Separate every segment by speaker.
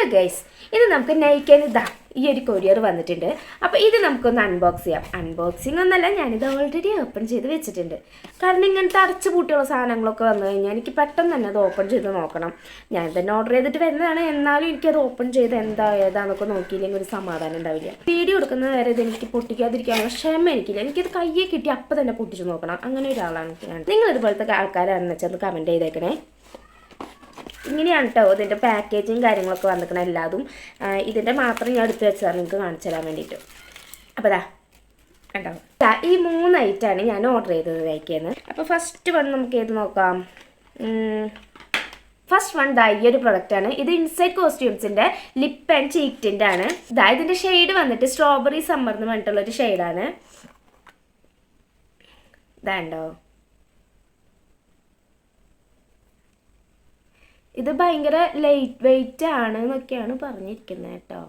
Speaker 1: Hello guys, ഇത് നമുക്ക് നയിക്കാൻ ഈ ഒരു കൊറിയർ വന്നിട്ടുണ്ട്. അപ്പോൾ ഇത് നമുക്കൊന്ന് അൺബോക്സ് ചെയ്യാം. അൺബോക്സിങ് ഒന്നല്ല, ഞാനിത് ഓൾറെഡി ഓപ്പൺ ചെയ്ത് വെച്ചിട്ടുണ്ട്. കാരണം ഇങ്ങനത്തെ അടച്ചു പൂട്ടിയുള്ള സാധനങ്ങളൊക്കെ വന്നു കഴിഞ്ഞാൽ എനിക്ക് പെട്ടെന്ന് തന്നെ അത് ഓപ്പൺ ചെയ്ത് നോക്കണം. ഞാൻ തന്നെ ഓർഡർ ചെയ്തിട്ട് വരുന്നതാണ്, എന്നാലും എനിക്കത് ഓപ്പൺ ചെയ്ത് ഏതാന്നൊക്കെ നോക്കിയില്ലെങ്കിൽ ഒരു സമാധാനം ഉണ്ടാവില്ല. വീഡിയോ എടുക്കുന്ന നേരെ ഇത് എനിക്ക് പൊട്ടിക്കാതിരിക്കാനുള്ള ക്ഷമ എനിക്കില്ല. എനിക്കത് കയ്യെ കിട്ടി അപ്പം തന്നെ പൊട്ടിച്ച് നോക്കണം. അങ്ങനെ ഒരാളാണ് ഞാൻ. നിങ്ങൾ ഇതുപോലത്തെ ആൾക്കാരാണെന്ന് വെച്ചാൽ ഒന്ന് കമൻറ്റ് ചെയ്തേക്കണേ. ഇങ്ങനെയാണ് കേട്ടോ ഇതിൻ്റെ പാക്കേജും കാര്യങ്ങളൊക്കെ വന്നിരിക്കണം എല്ലാതും. ഇതിൻ്റെ മാത്രം ഞാൻ എടുത്ത് വെച്ചതാണ് നിങ്ങൾക്ക് കാണിച്ചു തരാൻ വേണ്ടിയിട്ട്. അപ്പോൾ കണ്ടോ, ഈ 3 ഐറ്റമാണ് ഞാൻ ഓർഡർ ചെയ്തത് കഴിക്കുന്നത്. അപ്പോൾ ഫസ്റ്റ് വൺ നമുക്ക് ഏത് നോക്കാം. ഫസ്റ്റ് വൺ ഈ ഒരു പ്രൊഡക്റ്റാണ്. ഇത് ഇൻസൈഡ് കോസ്റ്റ്യൂംസിൻ്റെ ലിപ്പ് ആൻഡ് ചീക്ക് ടിൻ്റ് ആണ്. ഇതിൻ്റെ ഷെയ്ഡ് വന്നിട്ട് സ്ട്രോബെറി സമ്മർ എന്ന് പറഞ്ഞിട്ടുള്ളൊരു ഷെയ്ഡാണ്. ഇതാണ്ടോ, ഇത് ഭയങ്കര ലൈറ്റ് വെയിറ്റ് ആണ് എന്നൊക്കെയാണ് പറഞ്ഞിരിക്കുന്നത് കേട്ടോ.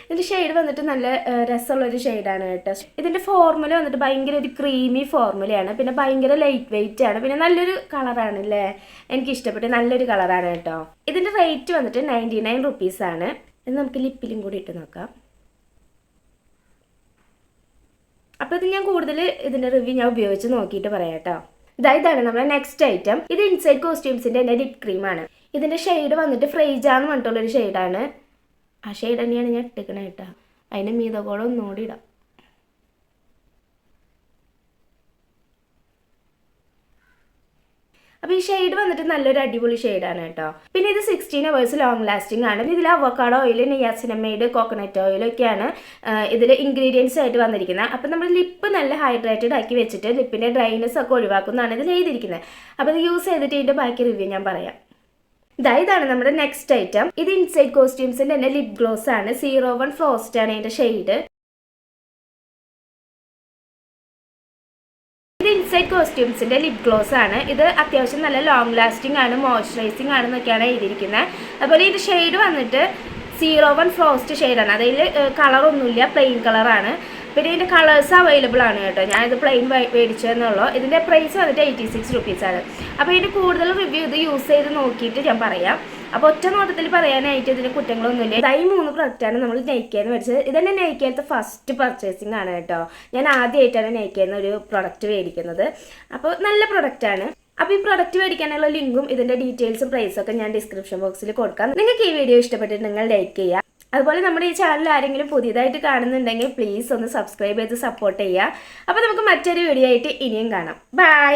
Speaker 1: ഇതിൻ്റെ ഷെയ്ഡ് വന്നിട്ട് നല്ല രസമുള്ളൊരു ഷെയ്ഡാണ് കേട്ടോ. ഇതിൻ്റെ ഫോർമുല വന്നിട്ട് ഭയങ്കര ഒരു ക്രീമി ഫോർമുലയാണ്. പിന്നെ ഭയങ്കര ലൈറ്റ് വെയിറ്റ് ആണ്. പിന്നെ നല്ലൊരു കളറാണ് അല്ലേ, എനിക്കിഷ്ടപ്പെട്ട നല്ലൊരു കളറാണ് കേട്ടോ. ഇതിൻ്റെ റേറ്റ് വന്നിട്ട് 99 റുപ്പീസാണ്. ഇത് നമുക്ക് ലിപ്പിലും കൂടി ഇട്ട് നോക്കാം. അപ്പോൾ ഇത് ഞാൻ കൂടുതൽ ഇതിൻ്റെ റിവ്യൂ ഞാൻ ഉപയോഗിച്ച് നോക്കിയിട്ട് പറയാം കേട്ടോ. ഇതാണ് നമ്മുടെ നെക്സ്റ്റ് ഐറ്റം. ഇത് ഇൻസൈഡ് കോസ്റ്റ്യൂംസിൻ്റെ എൻ്റെ ലിപ് ക്രീമാണ്. ഇതിൻ്റെ ഷെയ്ഡ് വന്നിട്ട് ഫ്രേജാന്ന് പറഞ്ഞിട്ടുള്ളൊരു ഷെയ്ഡാണ്. ആ ഷെയ്ഡ് തന്നെയാണ് ഞാൻ ഇട്ടിക്കണേ കേട്ടോ. അതിൻ്റെ മീതകോളം ഒന്നുകൂടി ഇടാം. അപ്പോൾ ഈ ഷെയ്ഡ് വന്നിട്ട് നല്ലൊരു അടിപൊളി ഷെയ്ഡാണ് കേട്ടോ. പിന്നെ ഇത് 16 hours ലോങ് ലാസ്റ്റിംഗ് ആണ്. ഇതിൽ അവക്കാഡോ ഓയിൽ, നിയാസിനമൈഡ്, കോക്കനട്ട് ഓയിലൊക്കെയാണ് ഇതിൽ ഇൻഗ്രീഡിയൻസ് ആയിട്ട് വന്നിരിക്കുന്നത്. അപ്പോൾ നമ്മൾ ലിപ്പ് നല്ല ഹൈഡ്രേറ്റഡ് ആക്കി വെച്ചിട്ട് ലിപ്പിൻ്റെ ഡ്രൈനെസ് ഒക്കെ ഒഴിവാക്കുന്നതാണ് ഇതിൽ ചെയ്തിരിക്കുന്നത്. അപ്പോൾ ഇത് യൂസ് ചെയ്തിട്ട് ഇതിൻ്റെ ബാക്കി റിവ്യൂ ഞാൻ പറയാം. ഇതാണ് നമ്മുടെ നെക്സ്റ്റ് ഐറ്റം. ഇത് ഇൻസൈഡ് കോസ്റ്റ്യൂംസിൻ്റെ തന്നെ ലിപ് ഗ്ലോസ് ആണ്. 01 ഫ്രോസ്റ്റ് ആണ് ഇതിൻ്റെ ഷെയ്ഡ്. ഇത് ഇൻസൈഡ് കോസ്റ്റ്യൂംസിൻ്റെ ലിപ് ഗ്ലോസ് ആണ്. ഇത് അത്യാവശ്യം നല്ല ലോങ് ലാസ്റ്റിംഗ് ആണ്, മോയ്സ്ചറൈസിങ് ആണെന്നൊക്കെയാണ് എഴുതിയിരിക്കുന്നത്. അതുപോലെ ഇത് ഷെയ്ഡ് വന്നിട്ട് 01 ഫ്രോസ്റ്റ് ഷെയ്ഡാണ്. അതിൽ കളറൊന്നുമില്ല, പ്ലെയിൻ കളറാണ്. പിന്നെ ഇതിൻ്റെ കളേഴ്സ് അവൈലബിൾ ആണ് കേട്ടോ. ഞാനിത് പ്ലെയിൻ മേടിച്ചതെന്നുള്ളൂ. ഇതിൻ്റെ പ്രൈസ് വന്നിട്ട് 86 റുപ്പീസാണ്. അപ്പോൾ ഇതിന് കൂടുതൽ റിവ്യൂ ഇത് യൂസ് ചെയ്ത് നോക്കിയിട്ട് ഞാൻ പറയാം. അപ്പോൾ ഒറ്റ നോട്ടത്തിൽ പറയാനായിട്ട് ഇതിന് കുറ്റങ്ങളൊന്നുമില്ല. ഈ 3 പ്രൊഡക്റ്റാണ് നമ്മൾ നൈക്കയെന്ന് മേടിച്ചത്. ഇതെന്നെ നൈക്കയിലത്തെ ഫസ്റ്റ് പർച്ചേസിങ് ആണ് കേട്ടോ. ഞാൻ ആദ്യമായിട്ടാണ് നൈക്കയെന്ന് ഒരു പ്രൊഡക്റ്റ് മേടിക്കുന്നത്. അപ്പോൾ നല്ല പ്രൊഡക്റ്റാണ്. അപ്പോൾ ഈ പ്രൊഡക്റ്റ് മേടിക്കാനുള്ള ലിങ്കും ഇതിൻ്റെ ഡീറ്റെയിൽസും പ്രൈസൊക്കെ ഞാൻ ഡിസ്ക്രിപ്ഷൻ ബോക്സിൽ കൊടുക്കാം. നിങ്ങൾക്ക് ഈ വീഡിയോ ഇഷ്ടപ്പെട്ടിട്ട് നിങ്ങൾ ലൈക്ക് ചെയ്യുക. അതുപോലെ നമ്മുടെ ഈ ചാനൽ ആരെങ്കിലും പുതിയതായിട്ട് കാണുന്നുണ്ടെങ്കിൽ പ്ലീസ് ഒന്ന് സബ്സ്ക്രൈബ് ചെയ്ത് സപ്പോർട്ട് ചെയ്യുക. അപ്പോൾ നമുക്ക് മറ്റൊരു വീഡിയോ ആയിട്ട് ഇനിയും കാണാം. ബൈ.